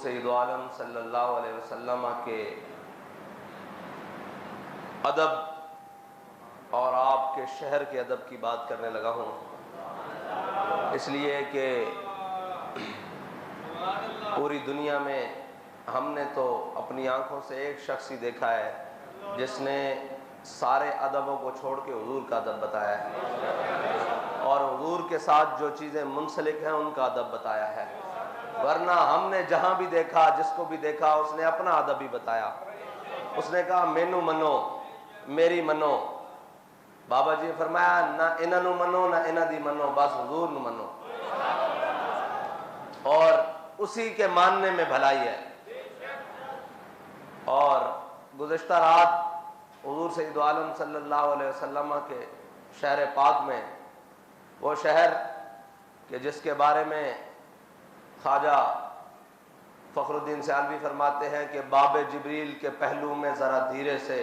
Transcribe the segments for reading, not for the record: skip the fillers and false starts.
سید عالم صلی اللہ علیہ وسلم کے ادب اور آپ کے شہر کے ادب کی بات کرنے لگا ہوں، اس لیے کہ پوری دنیا میں ہم نے تو اپنی آنکھوں سے ایک شخص ہی دیکھا ہے جس نے سارے ادبوں کو چھوڑ کے حضور کا ادب بتایا ہے اور حضور کے ساتھ جو چیزیں منسلک ہیں ان کا ادب بتایا ہے، ورنہ ہم نے جہاں بھی دیکھا جس کو بھی دیکھا اس نے اپنا ادب ہی بتایا۔ اس نے کہا مینو منو میری منو، بابا جی نے فرمایا نہ انہاں نو منو نہ انہاں دی منو، بس حضور نو منو، اور اسی کے ماننے میں بھلائی ہے۔ اور گزشتہ رات حضور سید عالم صلی اللہ علیہ وسلم کے شہر پاک میں، وہ شہر کہ جس کے بارے میں خواجہ فخر الدین سیالوی فرماتے ہیں کہ باب جبریل کے پہلو میں ذرا دھیرے سے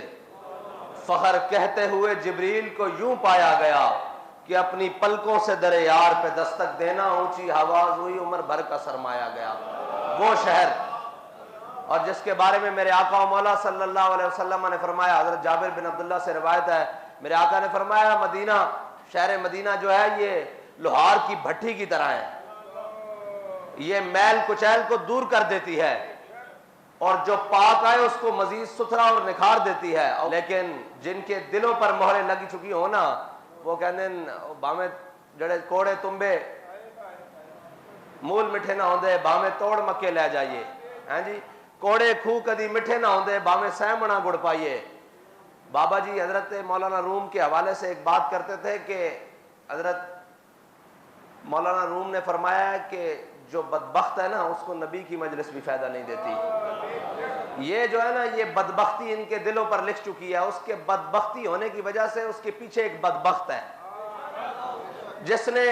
فخر کہتے ہوئے جبریل کو یوں پایا گیا کہ اپنی پلکوں سے در یار پہ دستک دینا اونچی آواز ہوئی عمر بھر کا سرمایا گیا، وہ شہر، اور جس کے بارے میں میرے آقا و مولا صلی اللہ علیہ وسلم نے فرمایا، حضرت جابر بن عبداللہ سے روایت ہے، میرے آقا نے فرمایا مدینہ، شہر مدینہ جو ہے یہ لوہار کی بھٹی کی طرح ہے، یہ میل کچیل کو دور کر دیتی ہے اور جو پاک آئے اس کو مزید ستھرا اور نکھار دیتی ہے، لیکن جن کے دلوں پر مہریں لگی چکی ہو نا، وہ کہتے ہیں بامے جڑے کوڑے تمبے مول مٹھے نہ ہوندے بامے توڑ مکے لے جائیے، ہاں جی، کوڑے کھو کدی مٹھے نہ ہوندے بامے سہمنا گڑ پائیے۔ بابا جی حضرت مولانا روم کے حوالے سے ایک بات کرتے تھے کہ حضرت مولانا روم نے فرمایا ہے کہ جو بدبخت ہے نا اس کو نبی کی مجلس بھی فائدہ نہیں دیتی، یہ جو ہے نا یہ بدبختی ان کے دلوں پر لکھ چکی ہے، اس کے بدبختی ہونے کی وجہ سے اس کے پیچھے ایک بدبخت ہے جس نے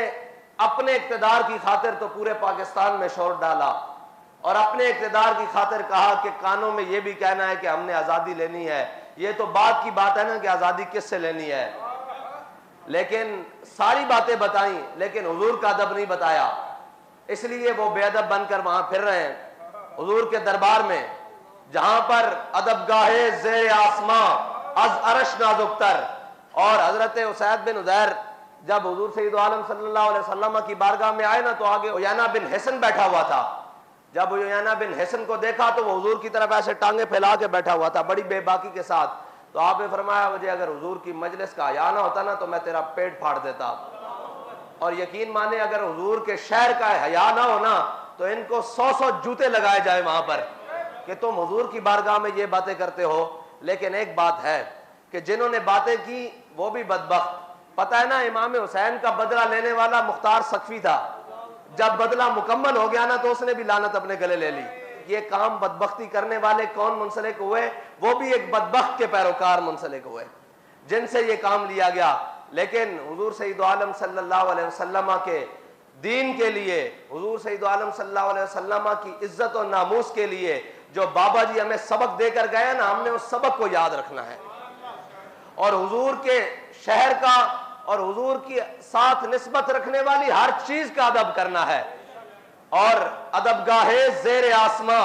اپنے اقتدار کی خاطر تو پورے پاکستان میں شور ڈالا اور اپنے اقتدار کی خاطر کہا کہ کانوں میں یہ بھی کہنا ہے کہ ہم نے آزادی لینی ہے، یہ تو بات کی بات ہے نا کہ آزادی کس سے لینی ہے، لیکن ساری باتیں بتائیں لیکن حضور کا ادب نہیں بتایا، اس لیے وہ بے ادب بن کر وہاں پھر رہے ہیں حضور کے دربار میں، جہاں پر ادب گاہے زیر آسماں از عرش نازک تر۔ اور حضرت اسید بن عزیر جب حضور سید عالم صلی اللہ علیہ وسلم کی بارگاہ میں آئے نا تو آگے عیینہ بن حسن بیٹھا ہوا تھا، جب عیینہ بن حسن کو دیکھا تو وہ حضور کی طرف ایسے ٹانگیں پھیلا کے بیٹھا ہوا تھا بڑی بے باکی کے ساتھ، تو آپ نے فرمایا مجھے اگر حضور کی مجلس کا حیا نہ ہوتا نا تو میں تیرا پیٹ پھاڑ دیتا، اور یقین مانے اگر حضور کے شہر کا حیا نہ ہونا تو ان کو 100 جوتے لگائے جائے وہاں پر کہ تم حضور کی بارگاہ میں یہ باتیں کرتے ہو۔ لیکن ایک بات ہے کہ جنہوں نے باتیں کی وہ بھی بدبخت، پتہ ہے نا امام حسین کا بدلہ لینے والا مختار سقفی تھا، جب بدلہ مکمل ہو گیا نا تو اس نے بھی لعنت اپنے گلے لے لی۔ یہ کام بدبختی کرنے والے کون منسلک ہوئے؟ وہ بھی ایک بدبخت کے پیروکار منسلک ہوئے جن سے یہ کام لیا گیا۔ لیکن حضور سید عالم صلی اللہ علیہ وسلم کے دین کے لیے، حضور سید عالم صلی اللہ علیہ وسلم کی عزت و ناموس کے لیے جو بابا جی ہمیں سبق دے کر گئے نا، ہم نے اس سبق کو یاد رکھنا ہے اور حضور کے شہر کا اور حضور کی ساتھ نسبت رکھنے والی ہر چیز کا ادب کرنا ہے۔ اور ادب گاہے زیر آسماں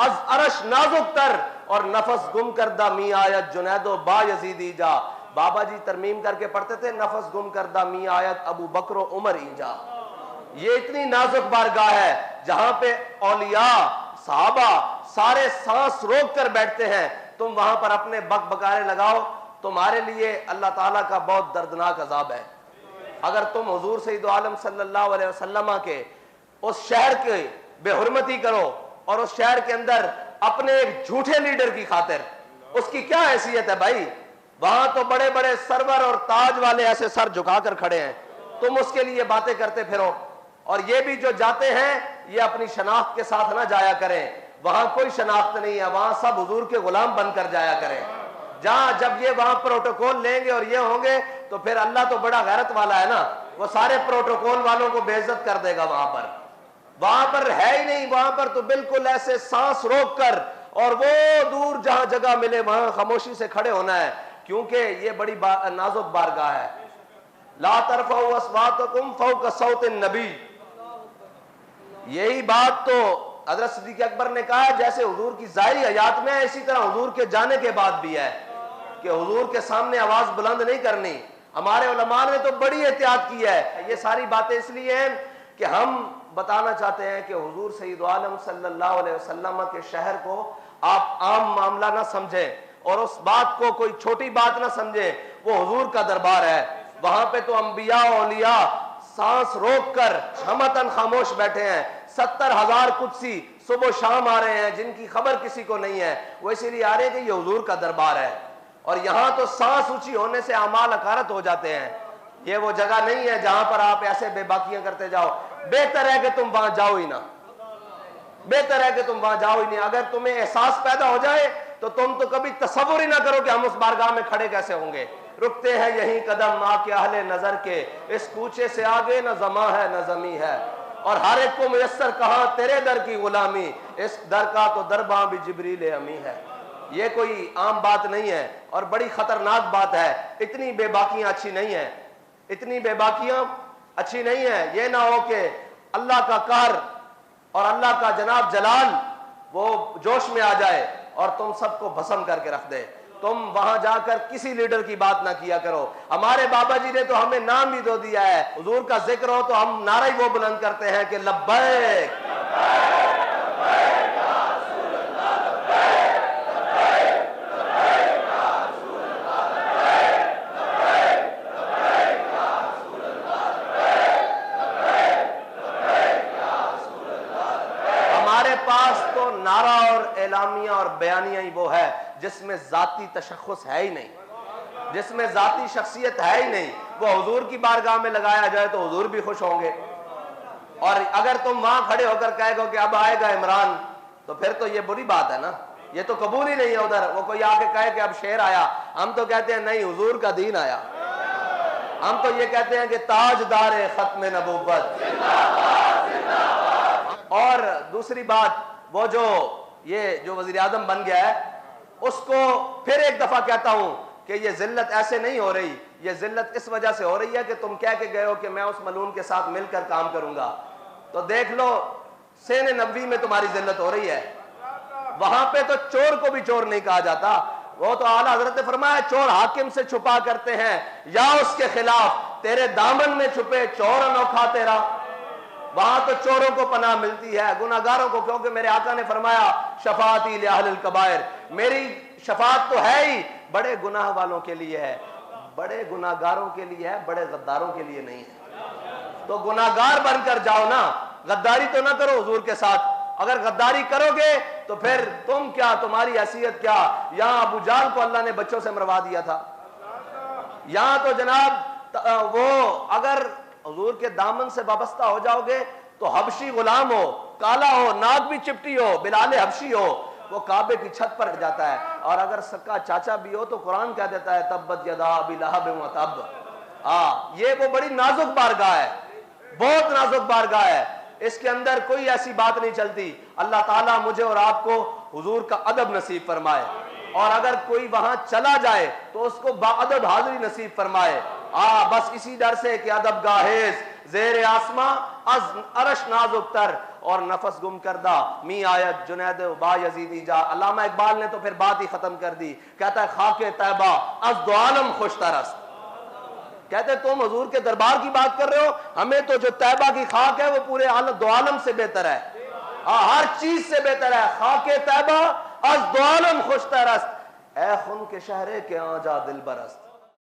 از عرش نازک تر اور نفس گم کردہ می آیت جنید و با یزیدی جا، بابا جی ترمیم کر کے پڑھتے تھے نفس گم کردہ می آیت ابو بکر و عمر ایجا۔ یہ اتنی نازک بارگاہ ہے جہاں پہ اولیاء صحابہ سارے سانس روک کر بیٹھتے ہیں، تم وہاں پر اپنے بک بکارے لگاؤ، تمہارے لیے اللہ تعالیٰ کا بہت دردناک عذاب ہے۔ اگر تم حضور سید عالم صلی اللہ علیہ وسلم کے اس شہر کے بے حرمتی کرو اور اس شہر کے اندر اپنے ایک جھوٹے لیڈر کی خاطر، اس کی کیا حیثیت ہے بھائی؟ وہاں تو بڑے بڑے سرور اور تاج والے ایسے سر جھکا کر کھڑے ہیں، تم اس کے لیے باتیں کرتے پھرو، اور یہ بھی جو جاتے ہیں یہ اپنی شناخت کے ساتھ نہ جایا کریں، وہاں کوئی شناخت نہیں ہے، وہاں سب حضور کے غلام بن کر جایا کریں۔ جہاں جب یہ وہاں پروٹوکول لیں گے اور یہ ہوں گے تو پھر اللہ تو بڑا غیرت والا ہے نا، وہ سارے پروٹوکول والوں کو بے عزت کر دے گا وہاں پر ہے ہی نہیں، وہاں پر تو بالکل ایسے سانس روک کر اور وہ دور جہاں جگہ ملے وہاں خاموشی سے کھڑے ہونا ہے، کیونکہ یہ بڑی نازک بارگاہ ہے۔ لا ترفعوا اصواتکم فوق صوت النبی، یہی بات تو حضرت صدیق اکبر نے کہا جیسے حضور کی ظاہری حیات میں ہے اسی طرح حضور کے جانے کے بعد بھی ہے کہ حضور کے سامنے آواز بلند نہیں کرنی. ہمارے علماء نے تو بڑی احتیاط کی ہے. یہ ساری باتیں اس لیے ہیں کہ ہم بتانا چاہتے ہیں کہ حضور سید عالم صلی اللہ علیہ وسلم کے شہر کو آپ عام معاملہ نہ سمجھیں اور اس بات کو کوئی چھوٹی بات نہ سمجھیں. وہ حضور کا دربار ہے. وہاں پہ تو انبیاء و اولیاء سانس روک کر ہمتن خاموش بیٹھے ہیں. 70,000 قدسی صبح و شام آ رہے ہیں جن کی خبر کسی کو نہیں ہے. وہ اسی لیے آ رہے ہیں کہ یہ حضور کا دربار ہے. اور یہاں تو سانس اونچی ہونے سے اعمال اکارت ہو جاتے ہیں. یہ وہ جگہ نہیں ہے جہاں پر آپ ایسے بے باکیاں کرتے جاؤ. بہتر ہے کہ تم وہاں جاؤ ہی نہ. بہتر ہے کہ تم وہاں جاؤ ہی نہیں. اگر تمہیں احساس پیدا ہو جائے تو تم تو کبھی تصور ہی نہ کرو کہ ہم اس بارگاہ میں کھڑے کیسے ہوں گے. رکتے ہیں یہیں قدم آ کے اہل نظر کے, اس کوچے سے آگے نہ زماں ہے نہ زمیں ہے. اور ہر ایک کو میسر کہاں تیرے در کی غلامی, اس در کا تو درباں بھی جبریل امی ہے. یہ کوئی عام بات نہیں ہے اور بڑی خطرناک بات ہے. اتنی بے باکیاں اچھی نہیں ہیں. اتنی بے باکیاں اچھی نہیں ہیں. یہ نہ ہو کہ اللہ کا قہر اور اللہ کا جناب جلال وہ جوش میں آ جائے اور تم سب کو بھسم کر کے رکھ دے. تم وہاں جا کر کسی لیڈر کی بات نہ کیا کرو. ہمارے بابا جی نے تو ہمیں نام بھی دو دیا ہے. حضور کا ذکر ہو تو ہم نعرہ ہی وہ بلند کرتے ہیں کہ لبیک نعرہ اور اعلامیہ اور بیانیہ ہی وہ ہے جس میں ذاتی تشخص ہے ہی نہیں, جس میں ذاتی شخصیت ہے ہی نہیں. وہ حضور کی بارگاہ میں لگایا جائے تو حضور بھی خوش ہوں گے. اور اگر تم وہاں کھڑے ہو کر کہے گو کہ اب آئے گا عمران تو پھر تو یہ بری بات ہے نا. یہ تو قبول ہی نہیں ہے. ادھر وہ کوئی آ کے کہے کہ اب شیر آیا, ہم تو کہتے ہیں نہیں حضور کا دین آیا. ہم تو یہ کہتے ہیں کہ تاجدار ختم نبوت. اور دوسری بات, وہ جو وزیر اعظم بن گیا ہے اس کو پھر ایک دفعہ کہتا ہوں کہ یہ ذلت ایسے نہیں ہو رہی. یہ ذلت اس وجہ سے ہو رہی ہے کہ تم کہہ کے گئے ہو کہ میں اس ملعون کے ساتھ مل کر کام کروں گا. تو دیکھ لو سین نبوی میں تمہاری ذلت ہو رہی ہے. وہاں پہ تو چور کو بھی چور نہیں کہا جاتا. وہ تو اعلیٰ حضرت نے فرمایا چور حاکم سے چھپا کرتے ہیں یا اس کے خلاف, تیرے دامن میں چھپے چور انوکھا تیرا. وہاں تو چوروں کو پناہ ملتی ہے, گناہگاروں کو, کیونکہ میرے آقا نے فرمایا شفاعتی لأہل الکبائر, میری شفاعت تو ہے ہی بڑے گناہ والوں کے لیے ہے, بڑے گناہگاروں کے لیے ہے, بڑے غداروں کے لیے نہیں ہے. تو گناہگار بن کر جاؤ نا, غداری تو نہ کرو حضور کے ساتھ. اگر غداری کرو گے تو پھر تم کیا, تمہاری حیثیت کیا. یہاں ابو جہل کو اللہ نے بچوں سے مروا دیا تھا. یہاں تو جناب وہ اگر حضور کے دامن سے وابستہ ہو جاؤ گے تو حبشی غلام ہو, کالا ہو, ناک بھی چپٹی ہو, بلال حبشی ہو, وہ کعبے کی چھت پر جاتا ہے. اور اگر سکا چاچا بھی ہو تو قرآن کہہ دیتا ہے تبت یدا ابی لہب وتب. یہ وہ بڑی نازک بارگاہ ہے, بہت نازک بارگاہ ہے. اس کے اندر کوئی ایسی بات نہیں چلتی. اللہ تعالیٰ مجھے اور آپ کو حضور کا ادب نصیب فرمائے, اور اگر کوئی وہاں چلا جائے تو اس کو با ادب حاضری نصیب فرمائے. بس اسی ڈر سے کہ ادب گاہیز زیر آسماں از عرش نازک تر اور نفس گم کردہ می آیت جنید با یزیدی جا. علامہ اقبال نے تو پھر بات ہی ختم کر دی, کہتا ہے خاک طیبہ از دو عالم خوش ترست. کہتے تم حضور کے دربار کی بات کر رہے ہو, ہمیں تو جو طیبہ کی خاک ہے وہ پورے دو عالم سے بہتر ہے, ہر چیز سے بہتر ہے. خاک طیبہ از دو عالم خوش ترست, اے خون کے شہرے کے آجا دل برست.